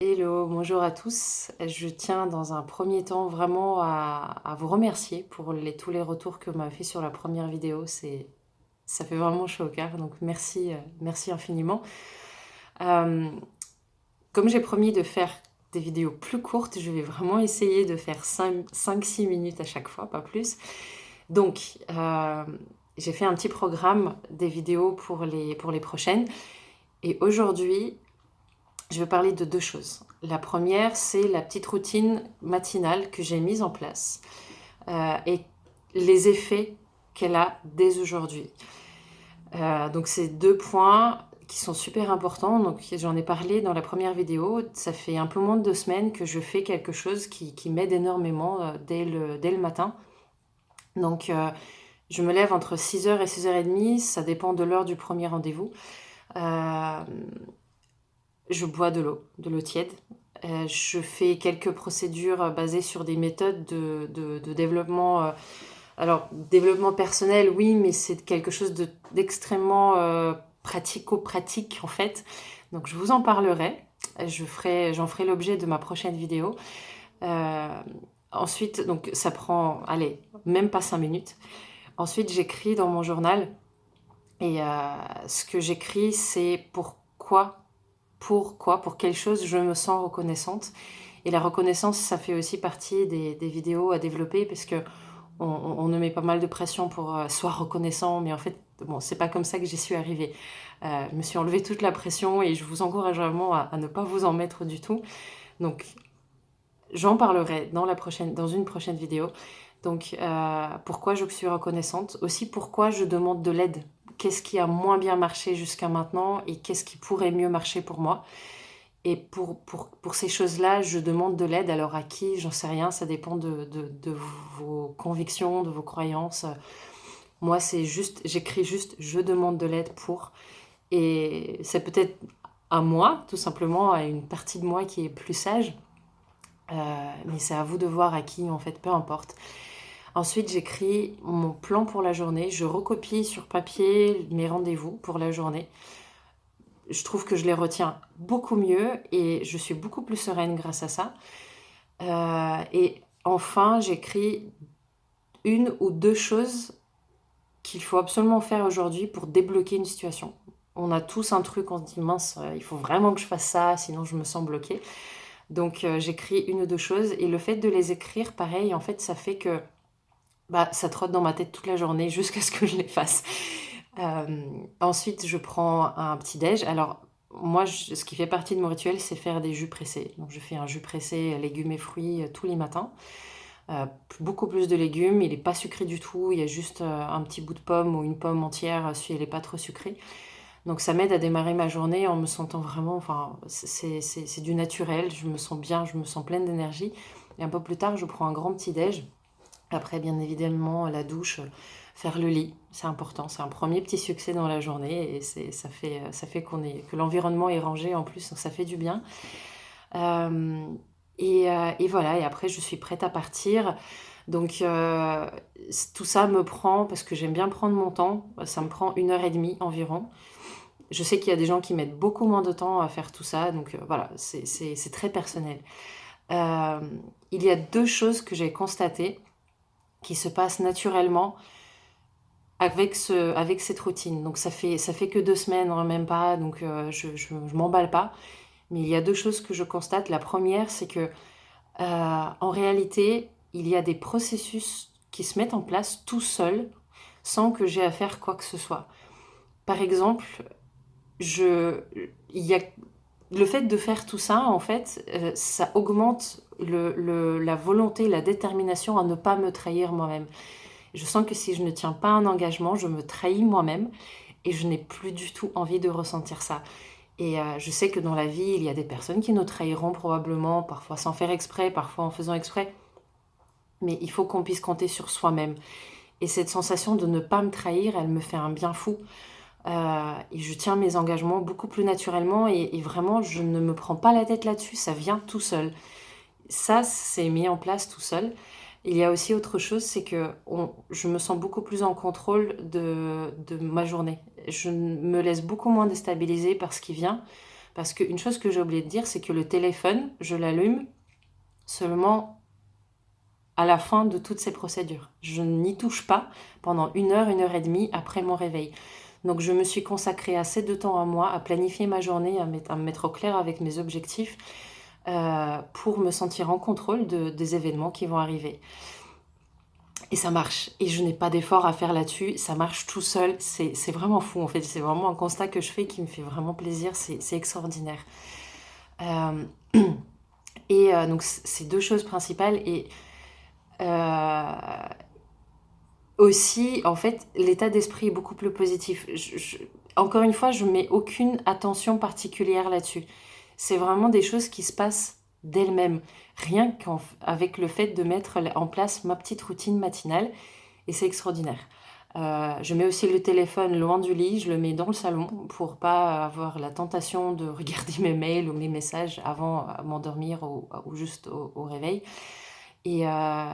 Hello, bonjour à tous. Je tiens dans un premier temps vraiment à vous remercier pour tous les retours que vous m'avez fait sur la première vidéo. Ça fait vraiment chaud au cœur, donc merci, merci infiniment. Euh, Comme j'ai promis de faire des vidéos plus courtes, je vais vraiment essayer de faire 5-6 minutes à chaque fois, pas plus. Donc, j'ai fait un petit programme des vidéos pour les prochaines. Et aujourd'hui, je vais parler de deux choses. La première, c'est la petite routine matinale que j'ai mise en place et les effets qu'elle a dès aujourd'hui. Donc, c'est deux points qui sont super importants. Donc, j'en ai parlé dans la première vidéo. Ça fait un peu moins de 2 semaines que je fais quelque chose qui m'aide énormément dès le matin. Donc, je me lève entre 6h et 6h30. Ça dépend de l'heure du premier rendez-vous. Euh, je bois de l'eau tiède. Je fais quelques procédures basées sur des méthodes de développement. Alors, développement personnel, oui, mais c'est quelque chose d'extrêmement pratico-pratique, en fait. Donc, je vous en parlerai. J'en ferai l'objet de ma prochaine vidéo. Euh, Ensuite, donc, ça prend, allez, même pas 5 minutes. Ensuite, j'écris dans mon journal. Et ce que j'écris, c'est pour quelle chose je me sens reconnaissante. Et la reconnaissance, ça fait aussi partie des vidéos à développer parce que on nous met pas mal de pression pour soit reconnaissant, mais en fait, bon, c'est pas comme ça que j'y suis arrivée. Je me suis enlevé toute la pression et je vous encourage vraiment à ne pas vous en mettre du tout. Donc, j'en parlerai dans une prochaine vidéo. Donc, pourquoi je suis reconnaissante. Aussi, pourquoi je demande de l'aide. Qu'est-ce qui a moins bien marché jusqu'à maintenant et qu'est-ce qui pourrait mieux marcher pour moi. Et pour ces choses-là, je demande de l'aide. Alors à qui, j'en sais rien, ça dépend de vos convictions, de vos croyances. Moi, j'écris juste, je demande de l'aide pour. Et c'est peut-être à moi, tout simplement, à une partie de moi qui est plus sage. Mais c'est à vous de voir à qui, en fait, peu importe. Ensuite, j'écris mon plan pour la journée. Je recopie sur papier mes rendez-vous pour la journée. Je trouve que je les retiens beaucoup mieux et je suis beaucoup plus sereine grâce à ça. Et enfin, j'écris une ou deux choses qu'il faut absolument faire aujourd'hui pour débloquer une situation. On a tous un truc, on se dit mince, il faut vraiment que je fasse ça, sinon je me sens bloquée. Donc j'écris une ou deux choses et le fait de les écrire, pareil, en fait, ça fait que ça trotte dans ma tête toute la journée jusqu'à ce que je les fasse. Ensuite, je prends un petit déj. Alors, moi, ce qui fait partie de mon rituel, c'est faire des jus pressés. Donc, je fais un jus pressé légumes et fruits tous les matins. Beaucoup plus de légumes, il n'est pas sucré du tout, il y a juste un petit bout de pomme ou une pomme entière si elle n'est pas trop sucrée. Donc ça m'aide à démarrer ma journée en me sentant vraiment, enfin, c'est du naturel, je me sens bien, je me sens pleine d'énergie. Et un peu plus tard, je prends un grand petit déj. Après, bien évidemment, la douche, faire le lit, c'est important. C'est un premier petit succès dans la journée et ça fait que l'environnement est rangé en plus, donc ça fait du bien. Euh, et voilà, et après, je suis prête à partir. Donc, tout ça me prend, parce que j'aime bien prendre mon temps, ça me prend 1h30 environ. Je sais qu'il y a des gens qui mettent beaucoup moins de temps à faire tout ça, donc voilà, c'est très personnel. Euh, il y a deux choses que j'ai constatées qui se passe naturellement avec cette routine. Donc ça fait que 2 semaines, hein, même pas, donc je m'emballe pas. Mais il y a deux choses que je constate. La première, c'est que en réalité, il y a des processus qui se mettent en place tout seuls, sans que j'ai à faire quoi que ce soit. Par exemple, je, il y a le fait de faire tout ça, en fait, ça augmente la volonté, la détermination à ne pas me trahir moi-même. Je sens que si je ne tiens pas un engagement, je me trahis moi-même et je n'ai plus du tout envie de ressentir ça. Et je sais que dans la vie, il y a des personnes qui nous trahiront probablement, parfois sans faire exprès, parfois en faisant exprès. Mais il faut qu'on puisse compter sur soi-même. Et cette sensation de ne pas me trahir, elle me fait un bien fou. Et je tiens mes engagements beaucoup plus naturellement et vraiment, je ne me prends pas la tête là-dessus, ça vient tout seul. Ça, c'est mis en place tout seul. Il y a aussi autre chose, c'est que je me sens beaucoup plus en contrôle de ma journée. Je me laisse beaucoup moins déstabiliser par ce qui vient, Parce qu'une chose que j'ai oublié de dire, c'est que le téléphone, je l'allume seulement à la fin de toutes ces procédures. Je n'y touche pas pendant 1 heure et demie après mon réveil. Donc je me suis consacrée assez de temps à moi, à planifier ma journée, à me mettre au clair avec mes objectifs, pour me sentir en contrôle des événements qui vont arriver. Et ça marche. Et je n'ai pas d'effort à faire là-dessus. Ça marche tout seul. C'est vraiment fou, en fait. C'est vraiment un constat que je fais qui me fait vraiment plaisir. C'est extraordinaire. Euh, donc, c'est 2 choses principales. Et euh, aussi, en fait, l'état d'esprit est beaucoup plus positif. Encore une fois, je mets aucune attention particulière là-dessus. C'est vraiment des choses qui se passent d'elles-mêmes. Rien qu'avec le fait de mettre en place ma petite routine matinale. Et c'est extraordinaire. Je mets aussi le téléphone loin du lit, je le mets dans le salon pour pas avoir la tentation de regarder mes mails ou mes messages avant m'endormir ou juste au réveil. Et, euh,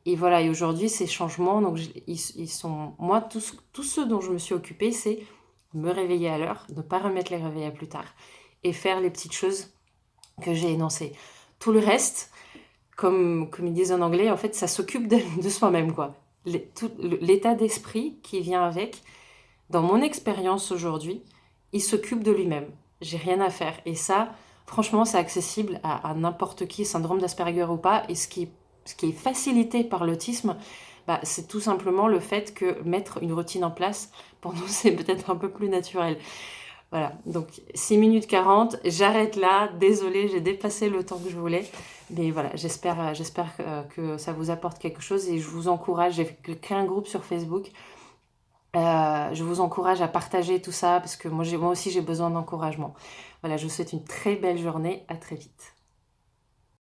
et voilà, et aujourd'hui, ces changements, donc ils sont. Moi, tout ce dont je me suis occupée, c'est me réveiller à l'heure, ne pas remettre les réveils à plus tard et faire les petites choses que j'ai énoncées. Tout le reste, comme ils disent en anglais, en fait, ça s'occupe de soi-même, quoi. L'état d'esprit qui vient avec, dans mon expérience aujourd'hui, il s'occupe de lui-même. J'ai rien à faire. Et ça, franchement, c'est accessible à n'importe qui, syndrome d'Asperger ou pas. Et ce qui est facilité par l'autisme, bah, c'est tout simplement le fait que mettre une routine en place, pour nous, c'est peut-être un peu plus naturel. Voilà, donc 6 minutes 40, j'arrête là. Désolée, j'ai dépassé le temps que je voulais. Mais voilà, j'espère que ça vous apporte quelque chose et je vous encourage, j'ai créé un groupe sur Facebook. Je vous encourage à partager tout ça parce que moi aussi j'ai besoin d'encouragement. Voilà, je vous souhaite une très belle journée, à très vite.